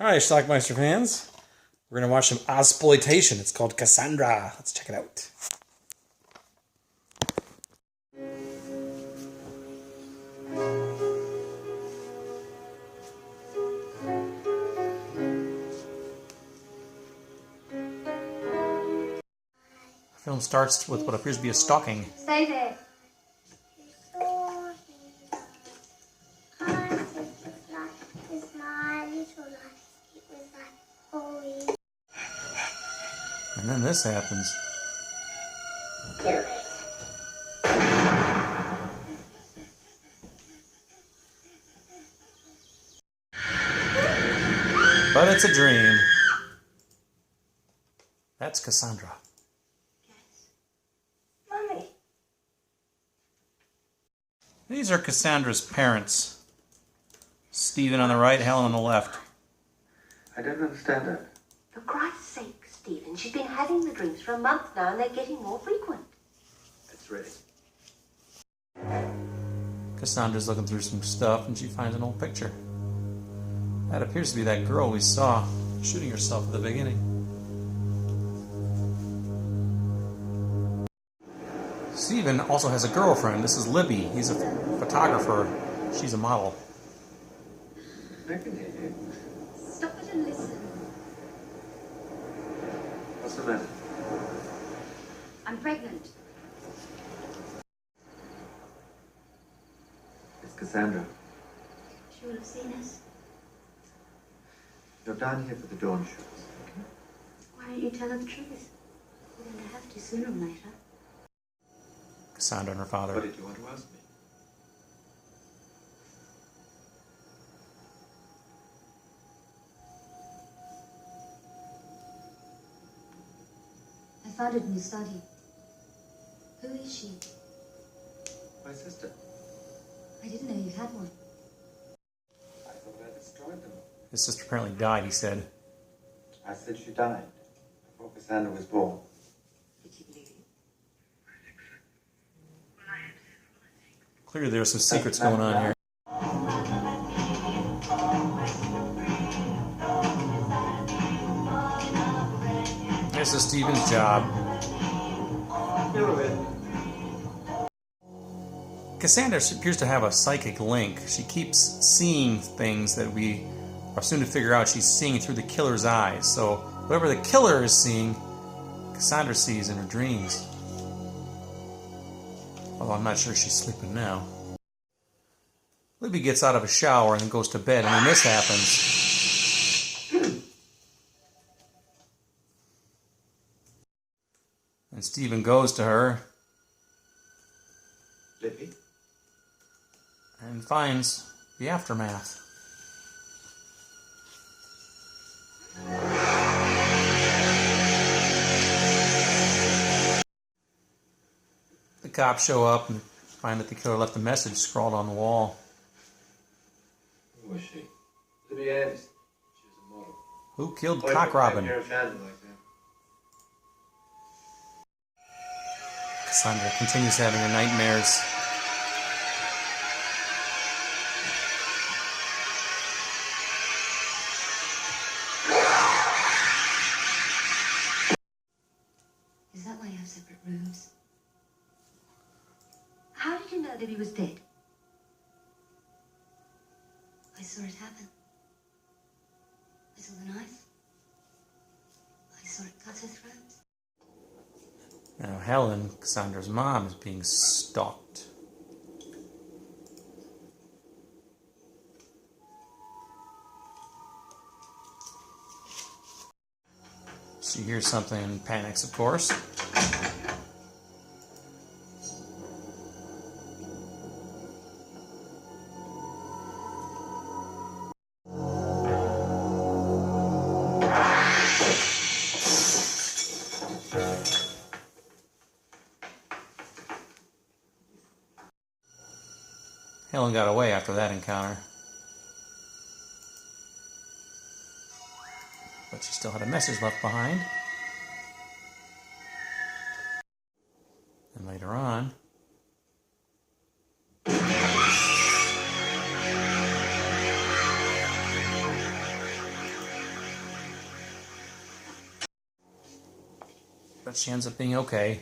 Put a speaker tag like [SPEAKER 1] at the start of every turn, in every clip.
[SPEAKER 1] Hi, Schlockmeister fans. We're going to watch some Ozploitation. It's called Cassandra. Let's check it out. The film starts with what appears to be a stalking.
[SPEAKER 2] Stay there.
[SPEAKER 1] And then this happens.
[SPEAKER 2] Do it.
[SPEAKER 1] But it's a dream. That's Cassandra.
[SPEAKER 2] Mommy.
[SPEAKER 1] These are Cassandra's parents. Stephen on the right, Helen on the left.
[SPEAKER 3] I don't understand her.
[SPEAKER 2] For Christ's sake, Stephen, she's been having the dreams for a month now and they're getting more frequent.
[SPEAKER 3] It's ready.
[SPEAKER 1] Cassandra's looking through some stuff and she finds an old picture. That appears to be that girl we saw shooting herself at the beginning. Stephen also has a girlfriend. This is Libby. He's a photographer. She's a model.
[SPEAKER 3] I can hear you.
[SPEAKER 2] Stop it and listen.
[SPEAKER 3] What's the matter?
[SPEAKER 2] I'm pregnant.
[SPEAKER 3] It's Cassandra.
[SPEAKER 2] She will have seen us.
[SPEAKER 3] You're down here for the dawn shows. Okay?
[SPEAKER 2] Why don't you tell her the truth? We're going to have to sooner or later.
[SPEAKER 1] Cassandra and her father.
[SPEAKER 3] What did you want to ask me?
[SPEAKER 2] I found it in your study. Who is she?
[SPEAKER 3] My sister.
[SPEAKER 2] I didn't know you had one.
[SPEAKER 3] I thought I destroyed them.
[SPEAKER 1] His sister apparently died, he said.
[SPEAKER 3] I said she died before Cassandra was born.
[SPEAKER 2] Did you believe it?
[SPEAKER 1] Clearly there's some secrets going on here. This is Stephen's job. Cassandra appears to have a psychic link. She keeps seeing things that we are soon to figure out she's seeing through the killer's eyes. So whatever the killer is seeing, Cassandra sees in her dreams. Although I'm not sure she's sleeping now. Libby gets out of a shower and then goes to bed, and then this happens. And Stephen goes to her
[SPEAKER 3] Libby?
[SPEAKER 1] and finds the aftermath. The cops show up and find that the killer left a message scrawled on the wall.
[SPEAKER 3] Who was she? Libby Anderson. She was a model.
[SPEAKER 1] Who killed Cock Robin? Cassandra continues having her nightmares.
[SPEAKER 2] Is that why you have separate rooms? How did you know Libby was dead? I saw it happen. I saw the knife. I saw it cut her throat.
[SPEAKER 1] Now Helen, Cassandra's mom, is being stalked. She hears something and panics, of course. Helen got away after that encounter. But she still had a message left behind. And later on, But she ends up being okay.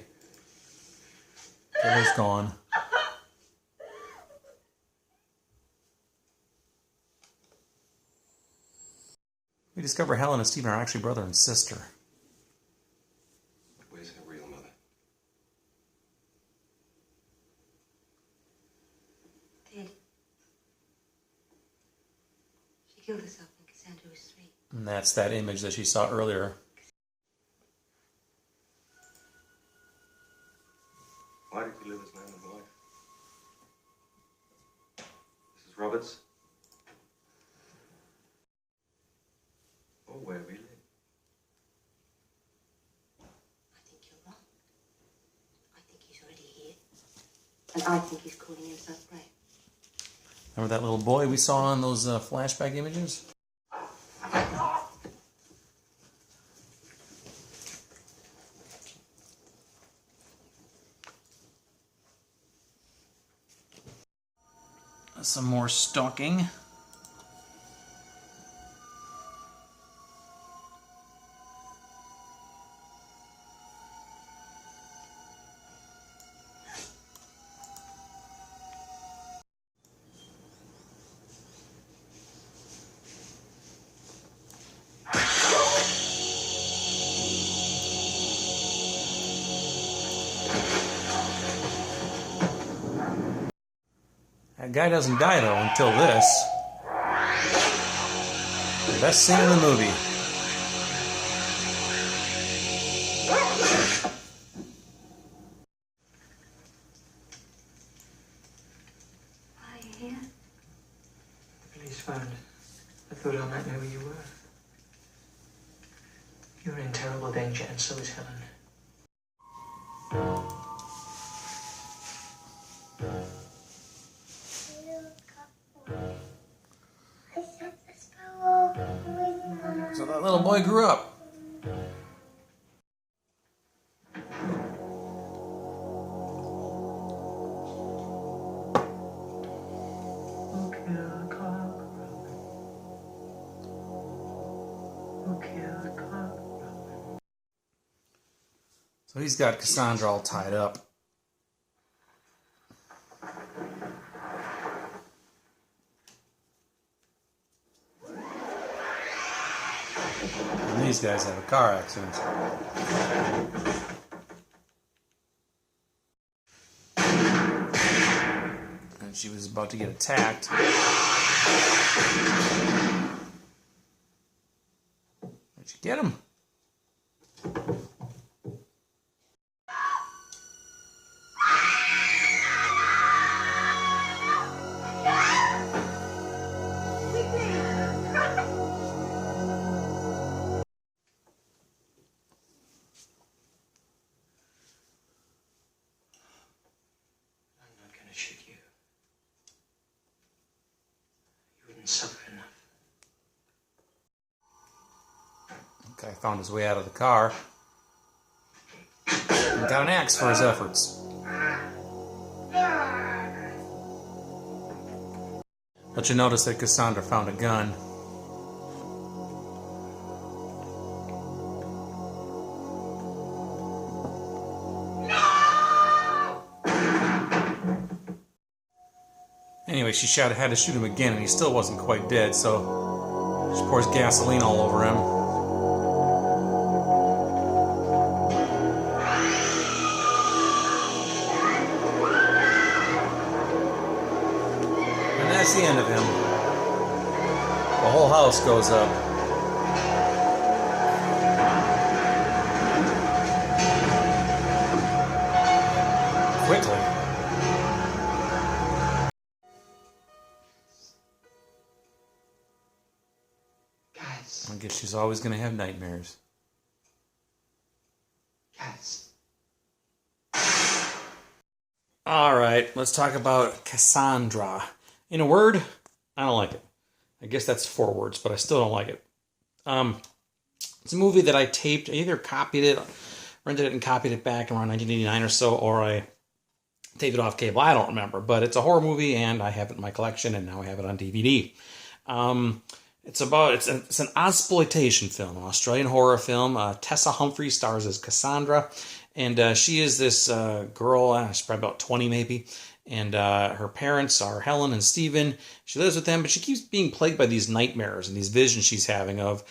[SPEAKER 1] Killer's gone. We discover Helen and Stephen are actually brother and sister.
[SPEAKER 3] Where's her real mother?
[SPEAKER 2] Dead. She killed herself when Cassandra was 3.
[SPEAKER 1] And that's that image that she saw earlier.
[SPEAKER 3] Why did you live as man and wife? Mrs. Roberts? Oh, where we live?
[SPEAKER 2] I think you're wrong. I think he's already here. And I think he's calling himself Ray.
[SPEAKER 1] Remember that little boy we saw in those flashback images? Some more stalking. That guy doesn't die, though, until this. The best scene in the movie.
[SPEAKER 2] Are you here?
[SPEAKER 4] The police phoned. I thought I might know where you were. You're in terrible danger, and so is Helen.
[SPEAKER 1] So that little boy grew up. So he's got Cassandra all tied up. And these guys have a car accident. And she was about to get attacked. Did you get him?
[SPEAKER 4] Shoot you. You wouldn't suffer enough.
[SPEAKER 1] Guy found his way out of the car and got an axe for his efforts. But you notice that Cassandra found a gun. Anyway, she had to shoot him again, and he still wasn't quite dead, so she pours gasoline all over him. And that's the end of him. The whole house goes up. Quickly. I guess she's always going to have nightmares.
[SPEAKER 4] Yes.
[SPEAKER 1] Alright, let's talk about Cassandra. In a word, I don't like it. I guess that's 4 words, but I still don't like it. It's a movie that I taped, I either copied it, rented it and copied it back around 1989 or so, or I taped it off cable. I don't remember, but it's a horror movie and I have it in my collection and now I have it on DVD. It's an exploitation film, an Australian horror film. Tessa Humphrey stars as Cassandra, and she is this girl, she's probably about 20 maybe, and her parents are Helen and Stephen. She lives with them, but she keeps being plagued by these nightmares and these visions she's having of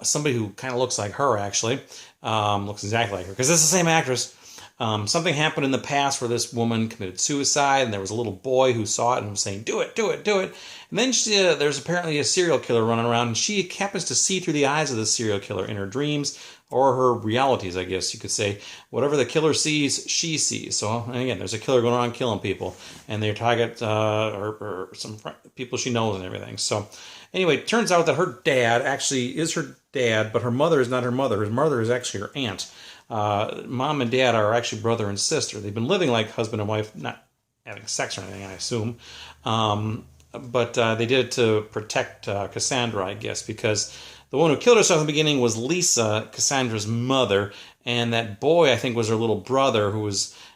[SPEAKER 1] somebody who kind of looks like her, actually. Looks exactly like her, because it's the same actress. Something happened in the past where this woman committed suicide, and there was a little boy who saw it and was saying, do it, do it, do it. And then there's apparently a serial killer running around, and she happens to see through the eyes of the serial killer in her dreams, or her realities, I guess you could say. Whatever the killer sees, she sees. So, again, there's a killer going around killing people, and their target or some people she knows and everything. So, anyway, it turns out that her dad actually is her dad, but her mother is not her mother. Her mother is actually her aunt. Mom and dad are actually brother and sister. They've been living like husband and wife, not having sex or anything, I assume. But they did it to protect Cassandra, I guess, because the one who killed herself in the beginning was Lisa, Cassandra's mother, and that boy, I think, was her little brother,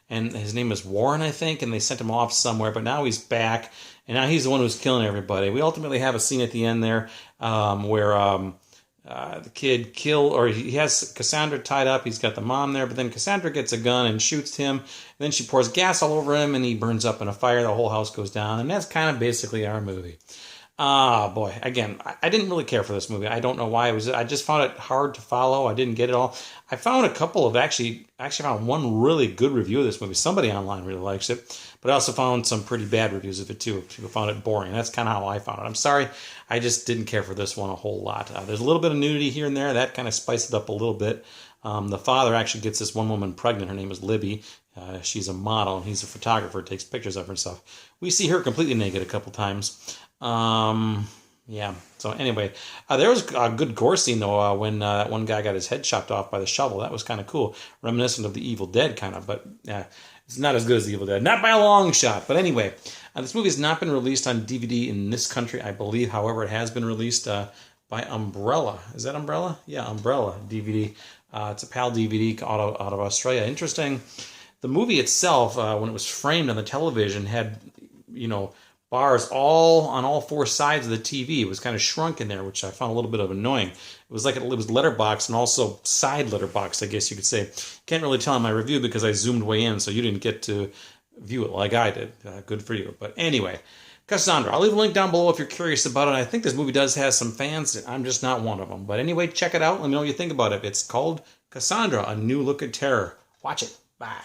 [SPEAKER 1] and his name is Warren, I think, and they sent him off somewhere, but now he's back, and now he's the one who's killing everybody. We ultimately have a scene at the end there where the kid he has Cassandra tied up. He's got the mom there, but then Cassandra gets a gun and shoots him. And then she pours gas all over him, and he burns up in a fire. The whole house goes down, and that's kind of basically our movie. Boy, again, I didn't really care for this movie. I don't know why. I just found it hard to follow. I didn't get it all. I found a couple of actually found one really good review of this movie. Somebody online really likes it, but I also found some pretty bad reviews of it too. People found it boring. That's kind of how I found it. I'm sorry, I just didn't care for this one a whole lot. There's a little bit of nudity here and there. That kind of spiced it up a little bit. The father actually gets this one woman pregnant. Her name is Libby. She's a model, and he's a photographer, takes pictures of her and stuff. We see her completely naked a couple times. Yeah, so anyway, there was a good gore scene, though, when that one guy got his head chopped off by the shovel. That was kind of cool. Reminiscent of The Evil Dead, kind of, but it's not as good as The Evil Dead. Not by a long shot, but anyway, this movie has not been released on DVD in this country, I believe. However, it has been released by Umbrella. Is that Umbrella? Yeah, Umbrella DVD. It's a PAL DVD out of Australia. Interesting. The movie itself, when it was framed on the television, had, bars on all four sides of the TV. It was kind of shrunk in there, which I found a little bit of annoying. It was like it was letterbox and also side letterbox, I guess you could say. Can't really tell in my review because I zoomed way in, so you didn't get to view it like I did. Good for you. But anyway, Cassandra. I'll leave a link down below if you're curious about it. I think this movie does have some fans. I'm just not one of them. But anyway, check it out. Let me know what you think about it. It's called Cassandra, A New Look at Terror. Watch it. Bye.